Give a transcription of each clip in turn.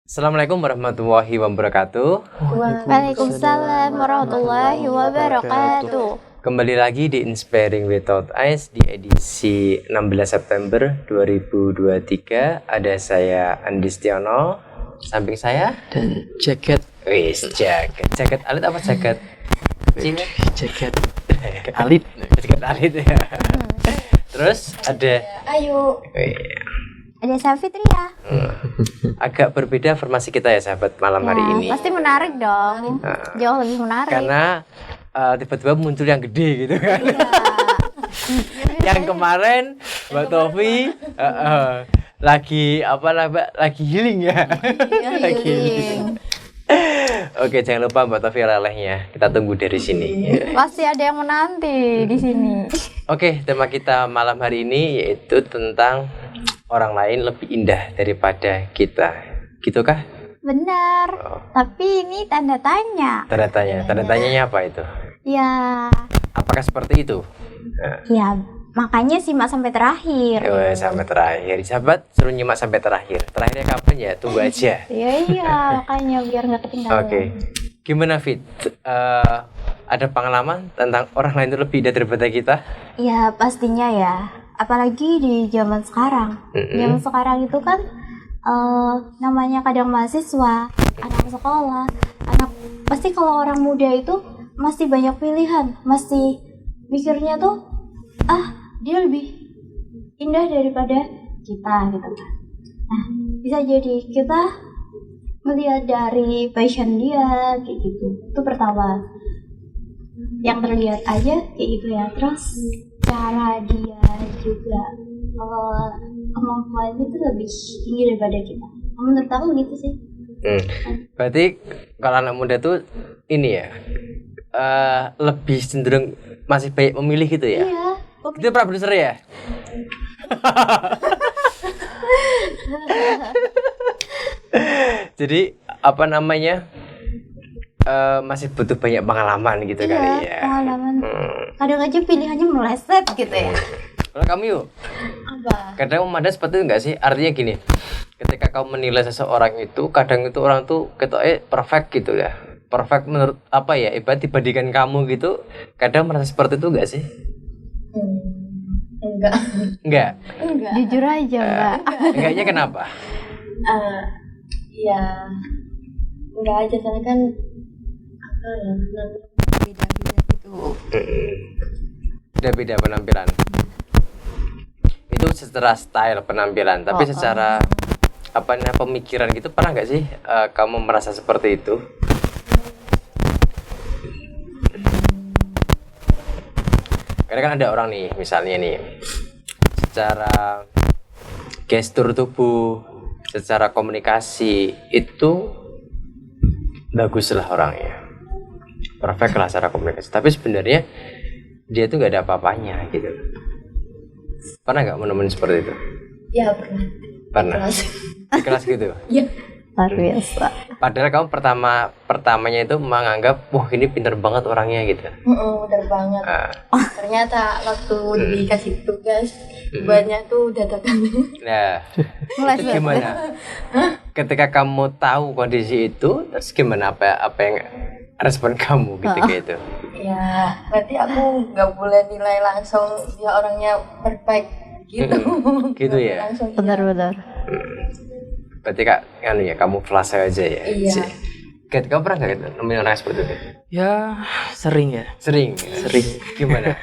Assalamualaikum warahmatullahi wabarakatuh. Waalaikumsalam warahmatullahi wabarakatuh. Kembali lagi di Inspiring Without Ice di edisi 16 September 2023. Ada saya Andi Setiono, samping saya dan jaket jaket alit apa jaket? jaket alit Jaket alit ya. Terus ada Ayu. Ada saya Fitria. agak berbeda formasi kita ya sahabat malam hari ini. Pasti menarik dong. Jauh lebih menarik. Karena tiba-tiba muncul yang gede gitu kan. Yang kemarin Mbak Tofi lagi healing ya. Lagi healing. Oke, jangan lupa Mbak Tofi lelehnya. Kita tunggu dari sini. Pasti ada yang menanti di sini. Oke, tema kita malam hari ini yaitu tentang orang lain lebih indah daripada kita. Gitu kah? Benar. Tapi ini tanda tanya. Tanda tanya. Tanda tanyanya apa itu? Ya. Apakah seperti itu? Ya, makanya simak sampai terakhir. Sampai terakhir. Sahabat, suruh nyimak sampai terakhir. Terakhirnya kapan ya? Tunggu aja. Iya, makanya biar nggak ketinggalan. Oke. Gimana Fit? Ada pengalaman tentang orang lain itu lebih indah daripada kita? Ya, pastinya ya. Apalagi di zaman sekarang. Zaman sekarang itu kan namanya kadang mahasiswa, anak sekolah, pasti kalau orang muda itu masih banyak pilihan, masih mikirnya tuh dia lebih indah daripada kita gitu kan. Nah, bisa jadi kita melihat dari fashion dia kayak gitu. Itu pertama. Yang terlihat aja kayak gitu ya. Terus cara dia juga kemampuannya itu lebih tinggi daripada kita. Menurut aku gitu sih. Berarti kalau anak muda tuh ini ya lebih cenderung masih banyak memilih gitu ya? Iya. Itu produser ya? Jadi apa namanya? Masih butuh banyak pengalaman gitu kali ya. Pengalaman. Kadang aja pilihannya meleset gitu ya. Kalau kamu yuk, Apa? kadang memandang seperti itu nggak sih? Artinya gini, ketika kamu menilai seseorang itu, kadang itu orang tuh ketoknya perfect gitu ya. Perfect menurut apa ya? Ibarat dibandingkan kamu gitu, kadang merasa seperti itu nggak sih? Enggak. Jujur aja, Mbak. Enggaknya kenapa? Ya enggak aja karena kan beda-beda gitu. Beda-beda penampilan. Itu secara style penampilan, tapi secara pemikiran gitu pernah nggak sih kamu merasa seperti itu? Karena kan ada orang nih, misalnya nih, secara gestur tubuh, secara komunikasi itu bagus lah orangnya, perfect lah secara komunikasi. Tapi sebenarnya dia tuh nggak ada apa-apanya gitu. Pernah nggak menemukan seperti itu? Ya pernah. Pernah. Di kelas gitu. Ya. Luar biasa. Padahal kamu pertamanya itu menganggap, wah ini pintar banget orangnya gitu. Bener banget. Ternyata waktu dikasih tugas buatnya tuh dadakan. Nah, itu gimana? Ketika kamu tahu kondisi itu, terus gimana apa yang respon kamu ketika itu? Ya, berarti aku nggak boleh nilai langsung dia orangnya perfect gitu. Gitu ya. Langsung Benar-benar. Berarti kamu flash aja ya. Iya. Kamu pernah nggak nemuin orang seperti itu? ya sering ya Sering. Gimana?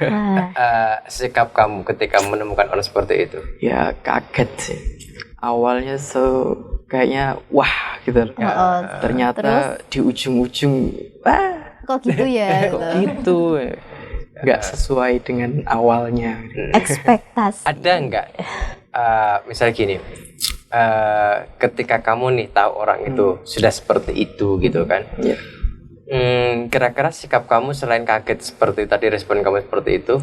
Sikap kamu ketika menemukan orang seperti itu? ya kaget sih awalnya kayaknya wah gitu ternyata terus? di ujung-ujung wah Kok gitu ya? kok gitu nggak sesuai dengan awalnya. Ekspektasi. Ada nggak misalnya gini, ketika kamu nih tahu orang itu sudah seperti itu gitu kan, kira-kira sikap kamu selain kaget seperti tadi, respon kamu seperti itu,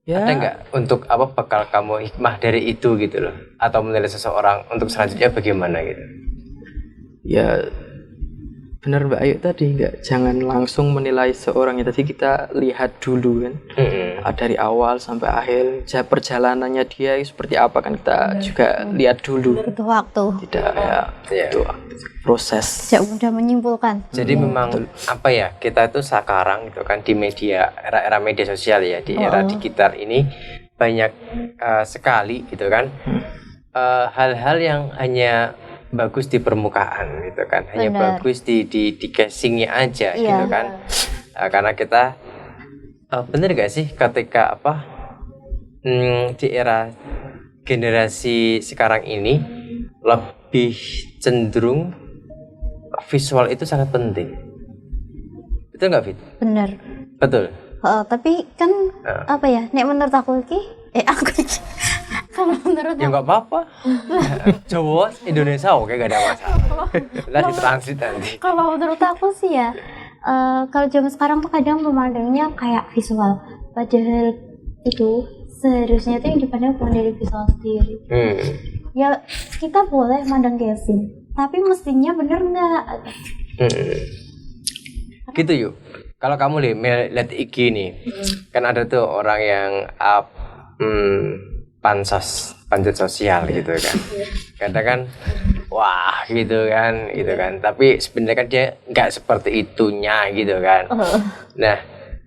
ada nggak untuk bakal kamu hikmah dari itu gitu loh, atau menilai seseorang untuk selanjutnya bagaimana gitu? Ya benar Mbak Ayu tadi, jangan langsung menilai seorang tadi, kita lihat dulu kan. Dari awal sampai akhir perjalanannya dia seperti apa kan, kita juga lihat dulu. Butuh waktu. Tidak itu proses. Tidak mudah menyimpulkan. Jadi memang apa ya, kita itu sekarang gitu kan di media, era media sosial ya, di era digital ini banyak sekali gitu kan hal-hal yang hanya bagus di permukaan gitu kan, hanya bagus di casingnya aja gitu kan. Karena kita bener gak sih ketika di era generasi sekarang ini lebih cenderung visual itu sangat penting, betul nggak Fit? Bener. Betul. Tapi kan apa ya, nek menurut aku kalau menurut Ya nggak apa-apa. Jawa, Indonesia oke, gak ada masalah. Lah ditransit nanti. Kalau menurut aku sih ya, kalau zaman sekarang tuh kadang memandangnya kayak visual, padahal itu seharusnya itu yang dipandang bukan dari visual sendiri. Ya kita boleh mandang casing, tapi mestinya bener nggak? Gitu yuk. Kalau kamu lihat IG nih, kan ada tuh orang yang panjat sosial gitu kan. Kadang kan wah gitu kan. Tapi sebenarnya kan dia nggak seperti itunya gitu kan. Nah,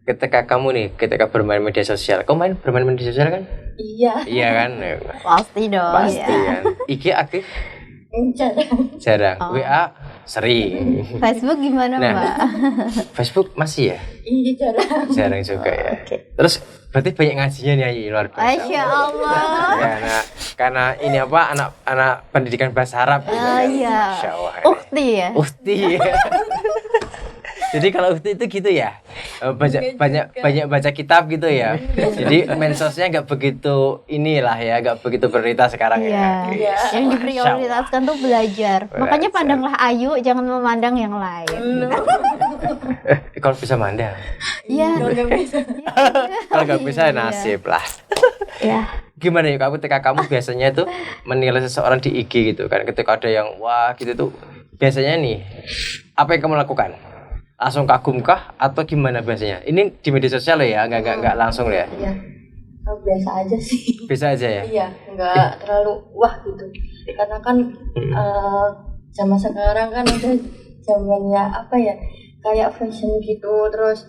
ketika kamu bermain media sosial, kamu bermain media sosial kan? Iya kan? Pasti dong. Pasti kan. IG aktif? Jarang. WA sering. Facebook gimana Mbak? Facebook masih ya? Iya, Jarang juga ya. Terus berarti banyak ngajinya nih, luar biasa. Masya Allah. Karena ini anak pendidikan bahasa Arab gitu. Iya. Masya Allah. Ukti ya. Ufti. Jadi kalau Ufti itu gitu ya, banyak baca kitab gitu ya. Jadi mensosnya nggak begitu nggak begitu prioritas sekarang ya. Yang diprioritaskan tuh belajar. Makanya pandanglah Ayu, jangan memandang yang lain. Kalau bisa mandang. Iya. Kalau nggak bisa nasib lah. Ya. Gimana ya kamu biasanya tuh menilai seseorang di IG gitu kan, ketika ada yang wah gitu tuh, biasanya nih apa yang kamu lakukan? Langsung kagum kah atau gimana biasanya? Ini di media sosial ya, nggak langsung ya? Iya. Biasa aja sih. Biasa aja ya? Iya, nggak terlalu wah gitu. Karena kan zaman sekarang kan udah zamannya kayak fashion gitu, terus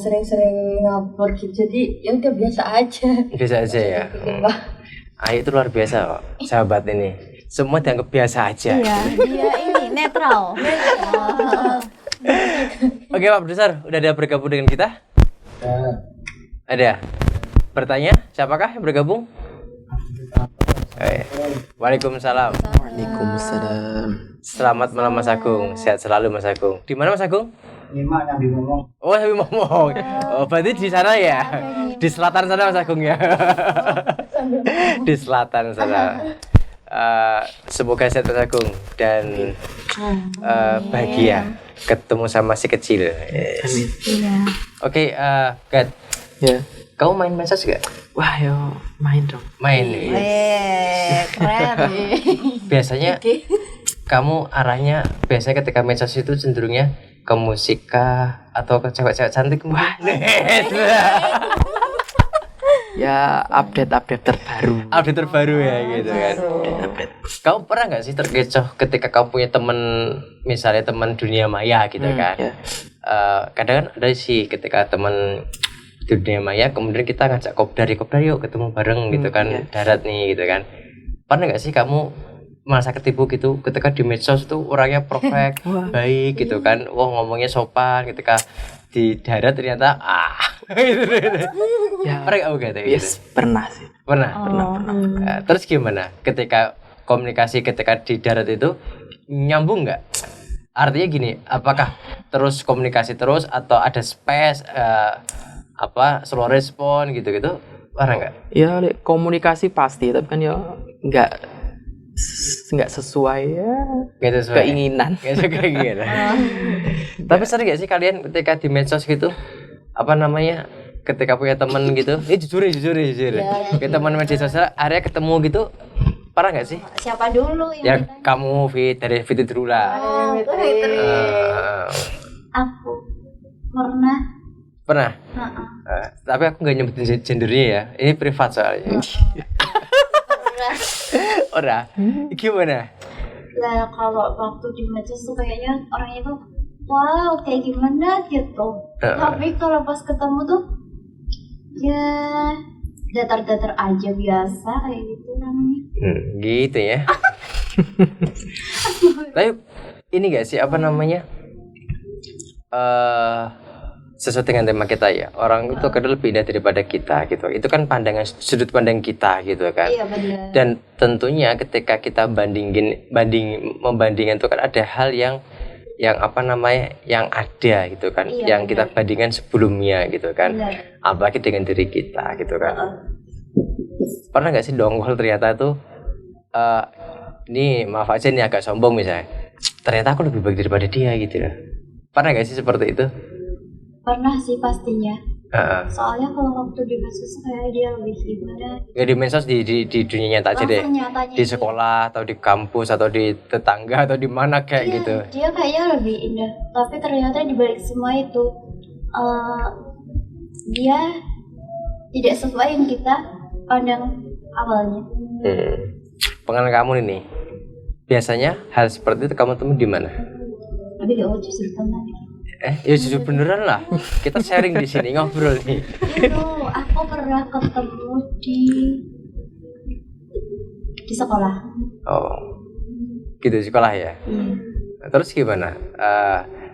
sering-sering ngupload gitu, jadi ya udah biasa aja. Biasa aja ya. Ayu itu luar biasa kok, sahabat ini. Semua dianggap biasa aja. Iya, dia ini netral. Oke Pak Produser, udah ada bergabung dengan kita? Ada. Bertanya, siapakah yang bergabung? Waalaikumsalam. Waalaikumsalam. Selamat malam Mas Agung, sehat selalu Mas Agung. Di mana Mas Agung? Nyimak yang ngomong. Oh, sambil ngomong. Oh, berarti di sana ya? Di selatan sana Mas Agung ya? Di selatan sana. Semoga sehat Mas Agung dan bahagia ketemu sama si kecil. Amin. Iya. Oke, Gat. Ya. Kamu main medsos gak? Wah, yo main dong. Main. Keren. Biasanya kamu arahnya biasanya ketika medsos itu cenderungnya ke musik kah atau ke cewek-cewek cantik? Wah, Ya update terbaru. update terbaru ya gitu kan. Update. Kamu pernah nggak sih terkecoh ketika kamu punya teman, misalnya teman dunia maya gitu kan? Ya. Kadang kan ada sih ketika teman di dunia maya, kemudian kita ngajak kopdar yuk ketemu bareng gitu kan, darat nih gitu kan. Pernah nggak sih kamu merasa ketipu gitu ketika di medsos tuh orangnya perfect, baik gitu kan, wah ngomongnya sopan, ketika di darat ternyata gitu. Ya. Pernah kamu gitu? Yes, pernah sih. Pernah. Pernah. Terus gimana ketika komunikasi ketika di darat itu nyambung nggak? Artinya gini, apakah terus komunikasi terus atau ada space slow respon gitu-gitu? Pernah nggak? Ya komunikasi pasti, tapi kan ya nggak sesuai ya Nggak sesuai. keinginan. Nggak sesuai keinginan. Tapi sering nggak sih kalian ketika di medsos gitu, ketika punya temen gitu, jujur. Kayak teman media sosial, area ketemu gitu, Pernah nggak sih? Siapa dulu yang Ya ditanya? kamu dari Fitri dulu lah. Oh, Fitri. Aku pernah. Tapi aku nggak nyebutin gendernya ya. Ini privat soalnya. Ora. Gimana? Lah kalau waktu di medsos tuh kayaknya orang itu wow kayak gimana gitu. Tapi kalau pas ketemu tuh ya datar-datar aja biasa kayak gitu orangnya. Gitu ya. Tapi ini gak sih apa namanya? Sesuai dengan tema kita ya, orang itu kadang lebih indah daripada kita gitu. Itu kan sudut pandang kita gitu kan. Iya benar. Dan tentunya ketika kita membandingkan itu kan ada hal yang apa namanya yang ada gitu kan, Iya, yang kita bandingkan sebelumnya gitu kan. Benar. Apalagi dengan diri kita gitu kan. Pernah nggak sih dongkol ternyata tuh ini maaf aja nih agak sombong misalnya, ternyata aku lebih baik daripada dia gitu loh. Pernah nggak sih seperti itu? Pernah sih pastinya. Soalnya kalau waktu di medsos kayak dia lebih gimana? Ya di medsos di dunia nyata aja deh. Langsung nyatanya Di gitu. sekolah atau di kampus atau di tetangga atau di mana kayak Iya, gitu. dia kayaknya lebih indah. Tapi ternyata di balik semua itu dia tidak sesuai yang kita pandang awalnya. Pengalaman kamu ini, biasanya hal seperti itu kamu temui di mana? Tapi gak mau justru tentang Ya jujur beneran lah. Kita sharing di sini ngobrol nih. itu aku pernah ketemu di sekolah. Oh, gitu sekolah ya. Iya. Terus gimana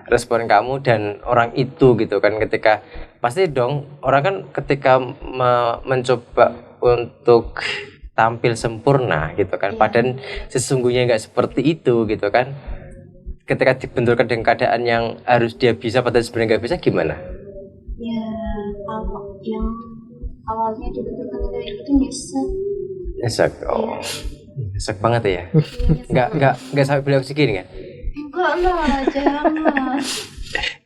respon kamu dan orang itu gitu kan ketika pasti dong orang kan ketika mencoba untuk tampil sempurna gitu kan, padahal sesungguhnya nggak seperti itu gitu kan. Ketika dibenturkan dengan keadaan yang harus dia bisa padahal sebenarnya nggak bisa, gimana? Ya kalau yang awalnya dibenturkan kayak gitu nyesek. Nyesek, nyesek banget ya. Nggak sampai beli oksigen kan? Enggak lah, jangan.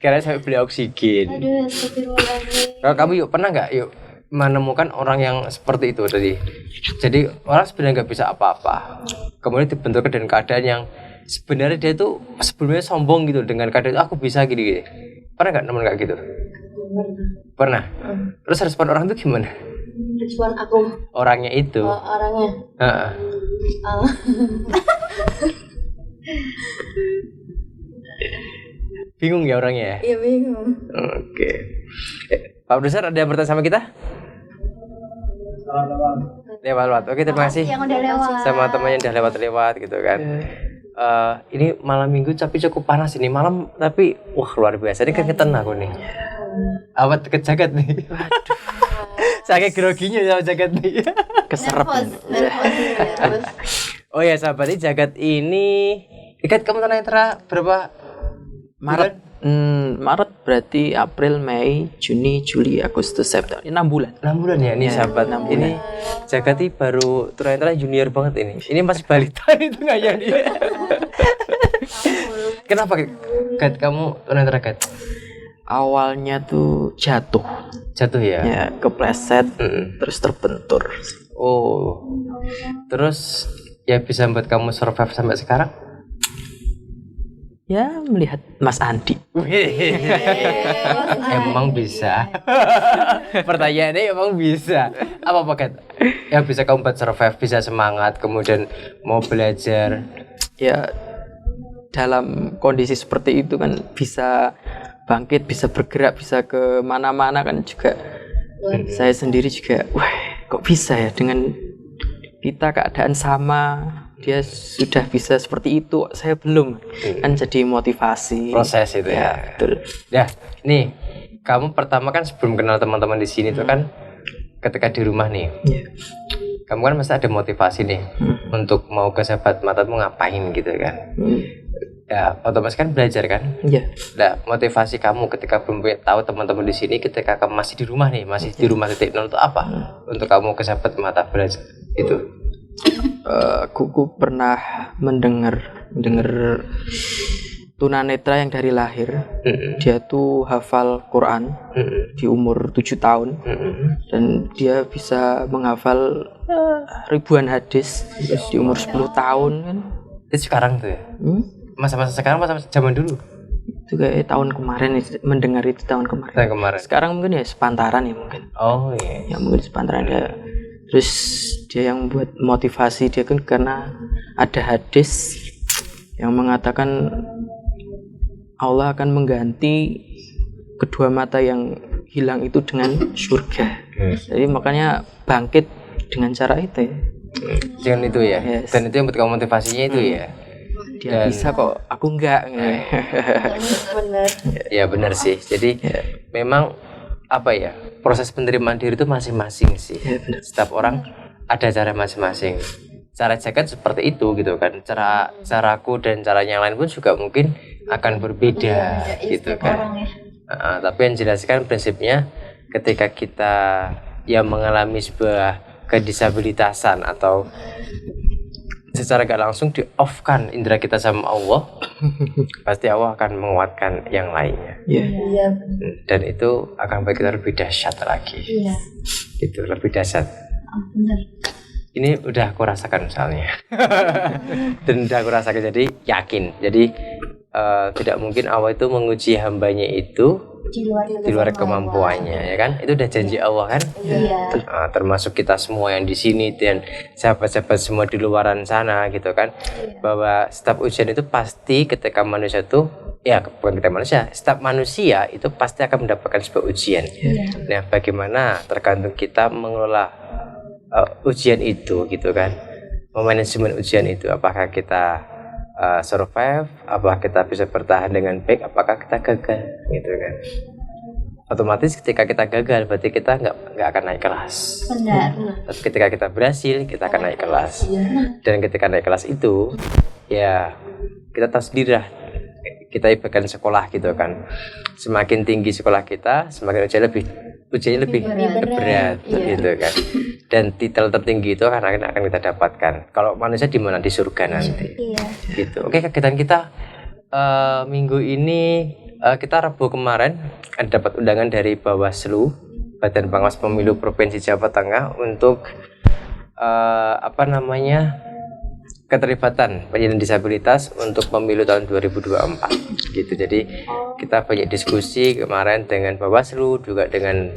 Karena sampai beli oksigen. Aduh, astagfirullahaladzim. Kalau kamu yuk pernah nggak yuk menemukan orang yang seperti itu tadi? Jadi orang sebenarnya nggak bisa apa-apa, kemudian dibenturkan dengan keadaan yang sebenarnya dia itu sebelumnya sombong gitu dengan keadaan itu aku bisa gini. Pernah nggak nemuin kayak gitu? Pernah. Terus respon orang itu gimana? Respon aku Orangnya itu. orangnya Bingung ya orangnya ya? iya bingung. Oke. Pak Produser ada yang bertanya sama kita? Lewat. Oke, terima kasih Yang udah lewat. sama temannya yang udah lewat gitu kan. Ini malam minggu tapi cukup panas ini malam, tapi wah luar biasa. Ini kan keten aku nih. Awet deket jagat nih. Saking groginya sama jagat nih. Keserap. Nervous. Oh ya sahabat, ini jagat ini ikat kamu tunanetra berapa? Maret. Maret berarti April, Mei, Juni, Juli, Agustus, September. 6 bulan. 6 bulan ya ini sahabat. 6 bulan. Ini jagat ini baru tunanetra junior banget ini. Ini masih balita itu nggak ya nih? Kenapa Gat kamu tunanetra Gat? Awalnya tuh jatuh Ya. ya, kepleset terus terbentur. Oh. Terus ya bisa membuat kamu survive sampai sekarang? Ya, melihat Mas Andi. Emang bisa. Pertanyaannya emang bisa. Apa Gat? Yang bisa kamu buat survive, bisa semangat, kemudian mau belajar. Ya, dalam kondisi seperti itu kan bisa bangkit, bisa bergerak, bisa ke mana-mana kan juga. Saya sendiri juga, wah kok bisa ya dengan kita keadaan sama, dia sudah bisa seperti itu, saya belum. Kan jadi motivasi. Proses itu ya. Betul. Ya, nih kamu pertama kan sebelum kenal teman-teman di sini tuh kan ketika di rumah nih. Ya. Kamu kan mesti ada motivasi nih untuk mau ke sahabat matamu ngapain gitu kan. Ya, otomatis kan belajar kan. Ya. Nah, motivasi kamu ketika belum tahu teman-teman di sini, ketika kamu masih di rumah nih, masih di rumah titik nol itu apa? Untuk kamu ke sahabat mata belajar itu. Kuku pernah mendengar tunanetra yang dari lahir. Dia tuh hafal Quran di umur 7 tahun. Dan dia bisa menghafal ribuan hadis di umur 10 tahun kan. Itu sekarang tuh ya? Masa-masa sekarang masa zaman dulu? Itu kayak tahun kemarin, mendengar itu tahun kemarin. Tahun kemarin. Sekarang mungkin ya sepantaran ya mungkin. Oh iya. Ya mungkin sepantaran dia. Terus dia yang buat motivasi dia kan karena ada hadis yang mengatakan Allah akan mengganti kedua mata yang hilang itu dengan surga. Jadi makanya bangkit dengan cara itu ya. Dengan itu ya. Yes. Dan itu yang buat kamu motivasinya itu ya. Dia bisa kok, aku enggak. Bener. Ya benar sih. Jadi memang apa ya, proses penerimaan diri itu masing-masing sih. Setiap orang ada cara masing-masing. Cara jaga seperti itu gitu kan. Caraku dan caranya yang lain pun juga mungkin akan berbeda gitu kan. Tapi yang jelaskan prinsipnya ketika kita yang mengalami sebuah kedisabilitasan atau secara gak langsung di-off-kan indera kita sama Allah, pasti Allah akan menguatkan yang lainnya. Iya. Dan itu akan bagi kita lebih dahsyat lagi. Iya. Itu lebih dahsyat. Bener. Ini udah aku rasakan misalnya. Dan udah aku rasakan, jadi yakin. Jadi tidak mungkin Allah itu menguji hambanya itu di luar kemampuannya, ya kan? Itu udah janji Allah kan? Iya. Termasuk kita semua yang di sini dan sahabat-sahabat semua di luaran sana gitu kan, bahwa setiap ujian itu pasti ketika manusia itu bukan kita manusia, setiap manusia itu pasti akan mendapatkan sebuah ujian. Nah, bagaimana tergantung kita mengelola ujian itu gitu kan, memanajemen ujian itu. Apakah kita survive, apakah kita bisa bertahan dengan baik, apakah kita gagal gitu kan. Otomatis ketika kita gagal berarti kita nggak akan naik kelas. Benar. Tapi ketika kita berhasil kita akan naik kelas. Dan ketika naik kelas itu ya kita tahu sendiri lah, kita ibaratkan sekolah gitu kan. Semakin tinggi sekolah kita, semakin ujiannya lebih berat gitu kan. Dan titel tertinggi itu akan kita dapatkan. Kalau manusia di mana? Di surga nanti. Iya. Gitu. Oke, kegiatan kita minggu ini kita Rabu kemarin ada dapat undangan dari Bawaslu, Badan Pengawas Pemilu Provinsi Jawa Tengah, untuk keterlibatan penyandang disabilitas untuk pemilu tahun 2024 gitu. Jadi kita banyak diskusi kemarin dengan Bawaslu, juga dengan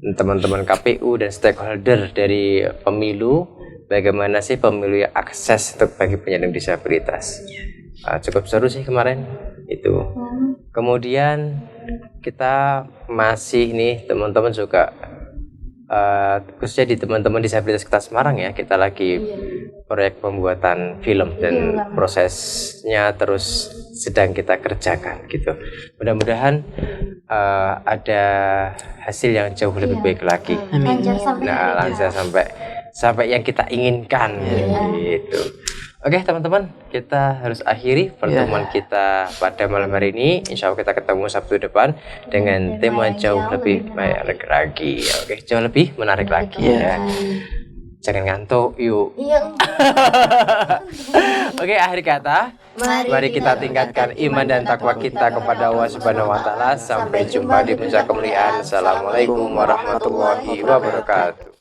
teman-teman KPU dan stakeholder dari pemilu, bagaimana sih pemilu yang akses untuk bagi penyandang disabilitas. Cukup seru sih kemarin itu. Kemudian kita masih nih teman-teman juga khususnya di teman-teman disabilitas kita Semarang ya, kita lagi proyek pembuatan film dan prosesnya terus sedang kita kerjakan gitu. Mudah-mudahan ada hasil yang jauh lebih baik lagi. Lancar sampai yang kita inginkan gitu. Oke teman-teman, kita harus akhiri pertemuan kita pada malam hari ini. Insya Allah kita ketemu Sabtu depan dengan tema jauh lebih menarik lagi. Oke, jauh lebih menarik lagi ya. Jangan ngantuk, yuk. Oke, akhir kata, mari kita tingkatkan iman dan takwa kita kepada Allah Subhanahu wa taala. Sampai jumpa di puncak kemuliaan. Assalamualaikum warahmatullahi wabarakatuh.